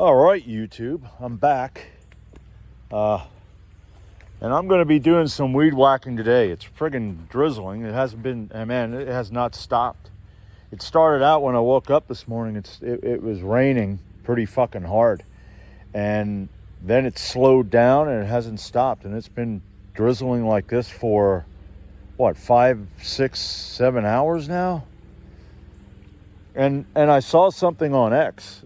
All right, YouTube, I'm back. And I'm going to be doing some weed whacking today. It's friggin' drizzling. It hasn't been, man, it has not stopped. It started out when I woke up this morning. It was raining pretty fucking hard. And then it slowed down and it hasn't stopped. And it's been drizzling like this for, what, 5, 6, 7 hours now? And I saw something on X.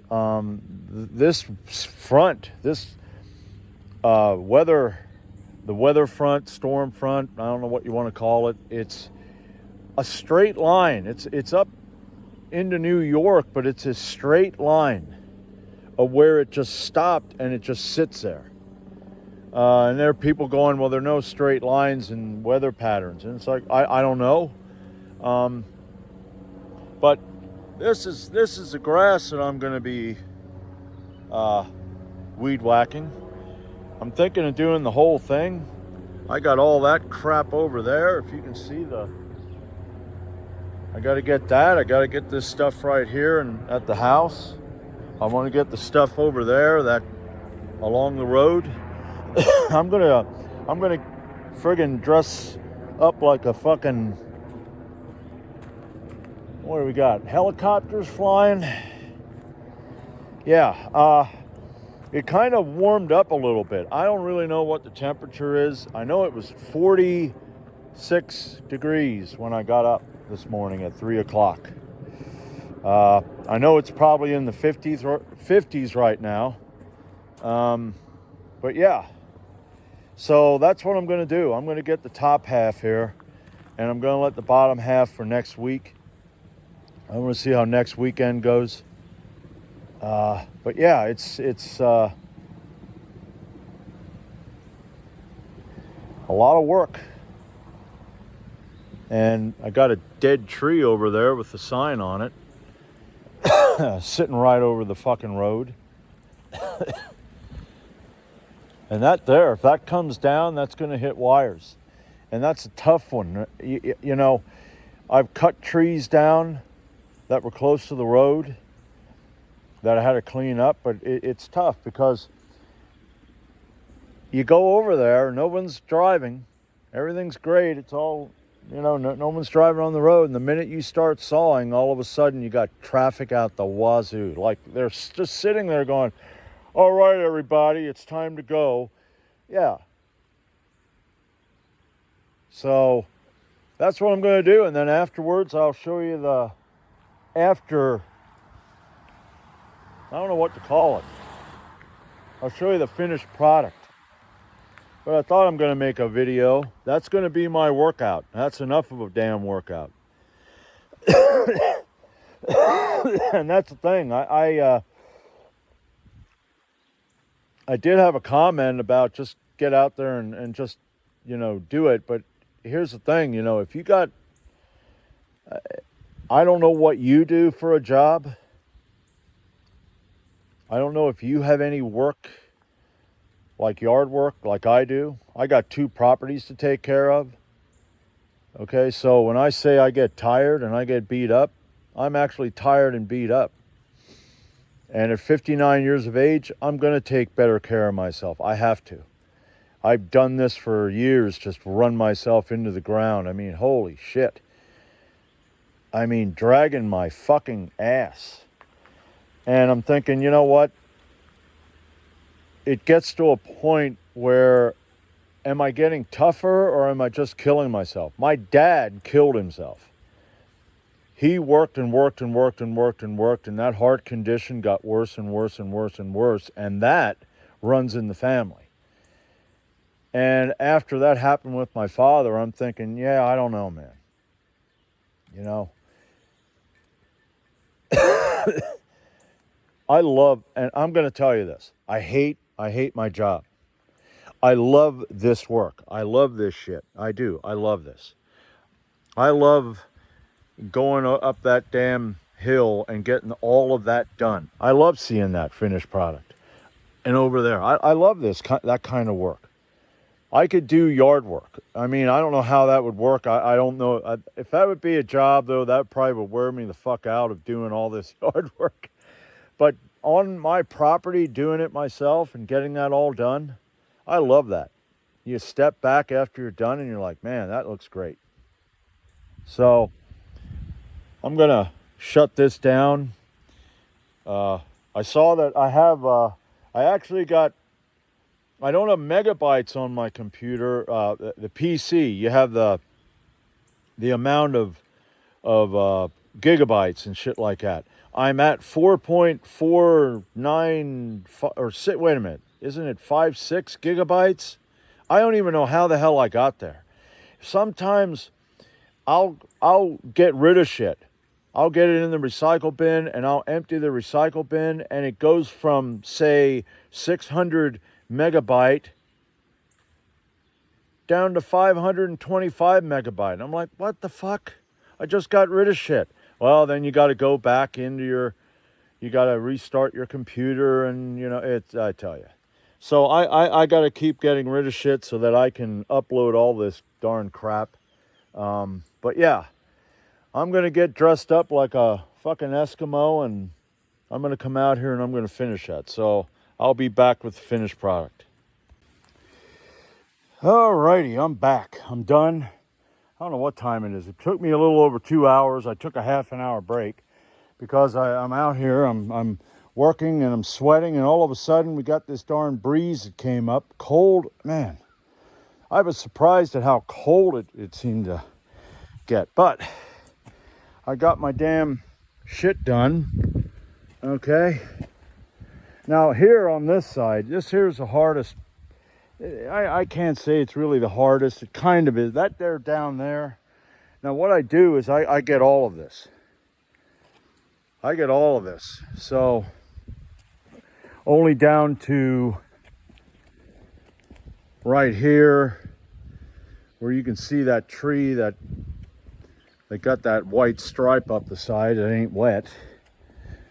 This front, the weather front, storm front, I don't know what you want to call it. It's a straight line. It's up into New York, but it's a straight line of where it just stopped and it just sits there. And there are people going, well, there are no straight lines in weather patterns. And it's like, I don't know. But this is the grass that I'm going to be weed whacking. I'm thinking of doing the whole thing. I got all that crap over there. If you can see I got to get that. I got to get this stuff right here and at the house. I want to get the stuff over there that along the road. I'm gonna friggin' dress up like a fucking, what do we got? Helicopters flying? Yeah, it kind of warmed up a little bit. I don't really know what the temperature is. I know it was 46 degrees when I got up this morning at 3 o'clock. I know it's probably in the 50s right now. But yeah, so that's what I'm going to do. I'm going to get the top half here, and I'm going to let the bottom half for next week. I want to see how next weekend goes. But yeah, it's a lot of work. And I got a dead tree over there with the sign on it, sitting right over the fucking road. And that there, if that comes down, that's going to hit wires. And that's a tough one. You know, I've cut trees down that were close to the road that I had to clean up, but it's tough because you go over there, no one's driving, everything's great, it's all, you know, no one's driving on the road, and the minute you start sawing, all of a sudden you got traffic out the wazoo. Like they're just sitting there going, all right, everybody, it's time to go. Yeah. So that's what I'm going to do, and then afterwards I'll show you the after, I don't know what to call it. I'll show you the finished product. But I thought I'm going to make a video. That's going to be my workout. That's enough of a damn workout. And that's the thing. I did have a comment about just get out there and just, you know, do it. But here's the thing, you know, if you got, I don't know what you do for a job. I don't know if you have any work, like yard work, like I do. I got 2 properties to take care of. Okay, so when I say I get tired and I get beat up, I'm actually tired and beat up. And at 59 years of age, I'm going to take better care of myself. I have to. I've done this for years, just run myself into the ground. I mean, holy shit. I mean, dragging my fucking ass. And I'm thinking, you know what? It gets to a point where, am I getting tougher or am I just killing myself? My dad killed himself. He worked and worked and worked and worked and worked, and that heart condition got worse and worse and worse and worse, and that runs in the family. And after that happened with my father, I'm thinking, yeah, I don't know, man. You know? I love, and I'm going to tell you this, I hate my job. I love this work. I love this shit. I do. I love this. I love going up that damn hill and getting all of that done. I love seeing that finished product. And over there, I love that kind of work. I could do yard work. I mean, I don't know how that would work. I don't know. If that would be a job, though, that probably would wear me the fuck out of doing all this yard work. But on my property, doing it myself and getting that all done, I love that. You step back after you're done and you're like, man, that looks great. So I'm going to shut this down. I saw that I have, I actually got, I don't have megabytes on my computer. The PC, you have the amount of gigabytes and shit like that. I'm at 4.49 or sit. Wait a minute, isn't it 5.6 gigabytes? I don't even know how the hell I got there. Sometimes I'll get rid of shit. I'll get it in the recycle bin and I'll empty the recycle bin and it goes from say 600 megabyte down to 525 megabyte. I'm like, what the fuck? I just got rid of shit. Well, then you got to go back into you got to restart your computer and, you know, I tell you. So I got to keep getting rid of shit so that I can upload all this darn crap. But yeah, I'm going to get dressed up like a fucking Eskimo and I'm going to come out here and I'm going to finish that. So I'll be back with the finished product. Alrighty, I'm back. I'm done. I don't know what time it is. It took me a little over 2 hours. I took a half an hour break because I'm out here. I'm working and I'm sweating, and all of a sudden we got this darn breeze that came up. Cold, man. I was surprised at how cold it seemed to get. But I got my damn shit done. Okay. Now here on this side, this here's the hardest. I can't say it's really the hardest. It kind of is. That there down there. Now what I do is I get all of this. I get all of this. So only down to right here where you can see that tree that they got that white stripe up the side. It ain't wet.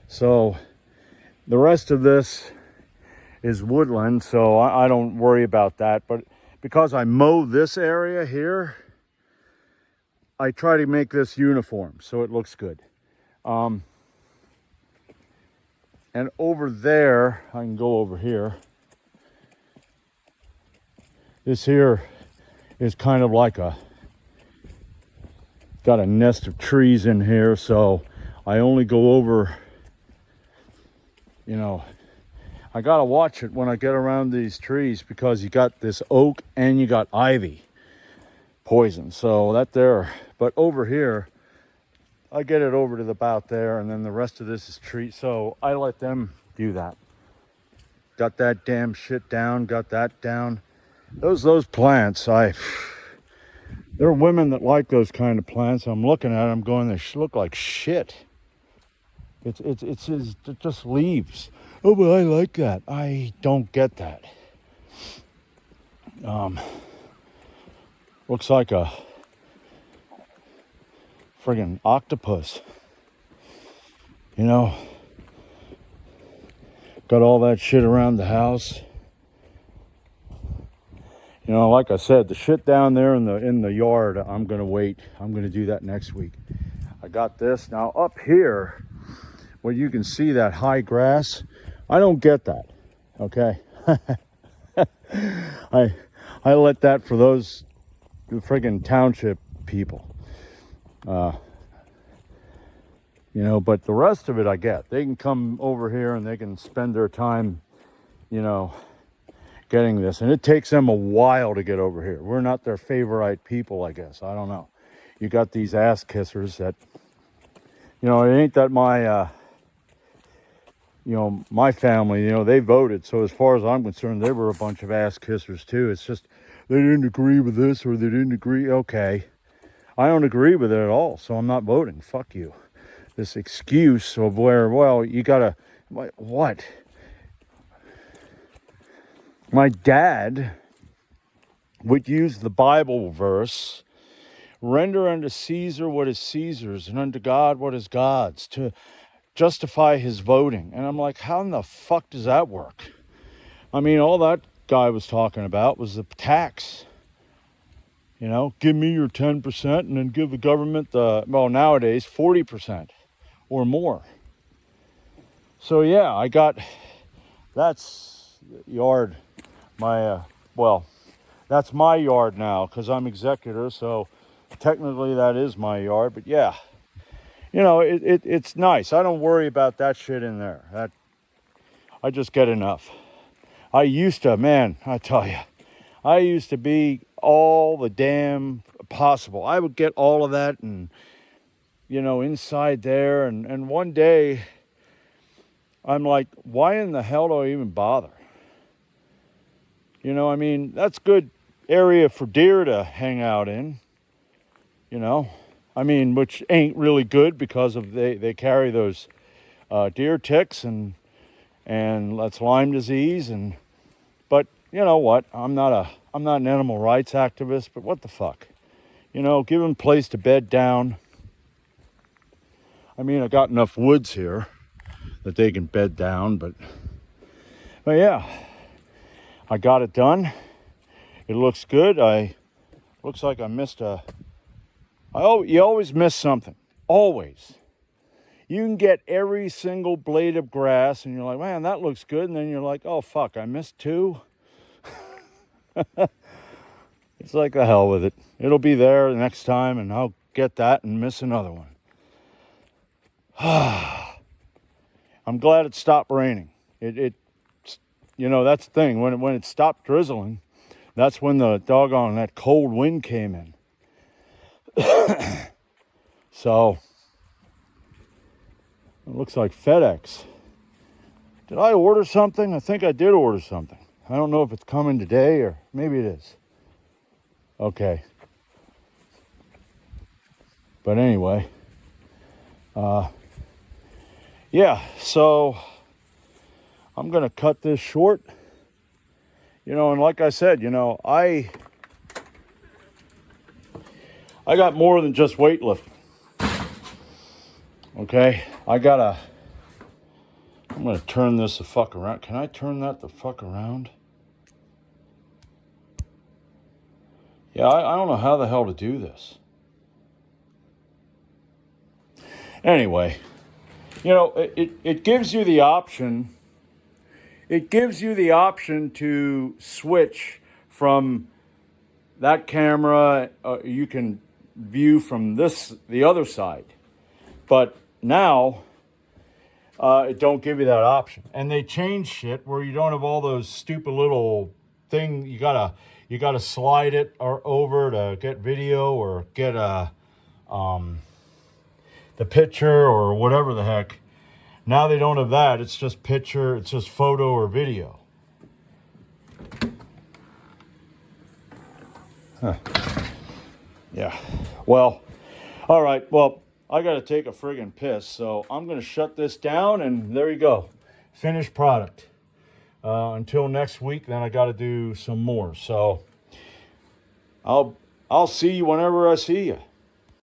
So the rest of this is woodland, so I don't worry about that. But because I mow this area here, I try to make this uniform so it looks good. And over there, I can go over here. This here is kind of like got a nest of trees in here, so I only go over, you know, I gotta watch it when I get around these trees because you got this oak and you got ivy poison. So that there, but over here, I get it over to the about there, and then the rest of this is tree. So I let them do that. Got that damn shit down. Got that down. Those plants, there are women that like those kind of plants. I'm looking at them, going, they look like shit. It's just leaves. Oh, but I like that. I don't get that. Looks like a friggin' octopus. You know, got all that shit around the house. You know, like I said, the shit down there in the yard, I'm gonna wait. I'm gonna do that next week. I got this. Now up here, where you can see that high grass, I don't get that. Okay. I let that for those friggin' township people. You know, but the rest of it I get. They can come over here and they can spend their time, you know, getting this. And it takes them a while to get over here. We're not their favorite people, I guess. I don't know. You got these ass kissers that, you know, it ain't that my, you know, my family, you know, they voted. So as far as I'm concerned, they were a bunch of ass kissers too. It's just, they didn't agree with this or they didn't agree. Okay. I don't agree with it at all. So I'm not voting. Fuck you. This excuse of where, well, you gotta, what? My dad would use the Bible verse, render unto Caesar what is Caesar's and unto God what is God's, to justify his voting. And I'm like, how in the fuck does that work? I mean, all that guy was talking about was the tax. You know, give me your 10% and then give the government the, well, nowadays 40% or more. So yeah, I got, that's yard, my, well, that's my yard now because I'm executor, so technically that is my yard. But yeah, you know, it's nice. I don't worry about that shit in there. I just get enough. I used to, man, I tell you, I used to be all the damn possible. I would get all of that and, you know, inside there. And one day I'm like, why in the hell do I even bother? You know, I mean, that's good area for deer to hang out in, you know. I mean, which ain't really good because of they carry those deer ticks and that's Lyme disease but you know what? I'm not an animal rights activist, but what the fuck? You know, give them a place to bed down. I mean, I got enough woods here that they can bed down, but yeah, I got it done. It looks good. Looks like I missed you always miss something. Always. You can get every single blade of grass and you're like, man, that looks good. And then you're like, oh, fuck, I missed two. It's like the hell with it. It'll be there the next time and I'll get that and miss another one. I'm glad it stopped raining. You know, that's the thing. When it stopped drizzling, that's when the doggone, that cold wind came in. So, it looks like FedEx. Did I order something? I think I did order something. I don't know if it's coming today or maybe it is. Okay. But anyway, yeah, so I'm going to cut this short. You know, and like I said, you know, I got more than just weightlifting. Okay, I'm going to turn this the fuck around. Can I turn that the fuck around? Yeah, I don't know how the hell to do this. Anyway, you know, it gives you the option. It gives you the option to switch from that camera. You can view from the other side. But now, it don't give you that option. And they changed shit where you don't have all those stupid little thing. You gotta slide it or over to get video or get the picture or whatever the heck. Now they don't have that. It's just picture. It's just photo or video. Huh. Yeah. Well, all right. Well, I got to take a friggin' piss, so I'm going to shut this down, and there you go. Finished product. Until next week, then I got to do some more. So I'll see you whenever I see you.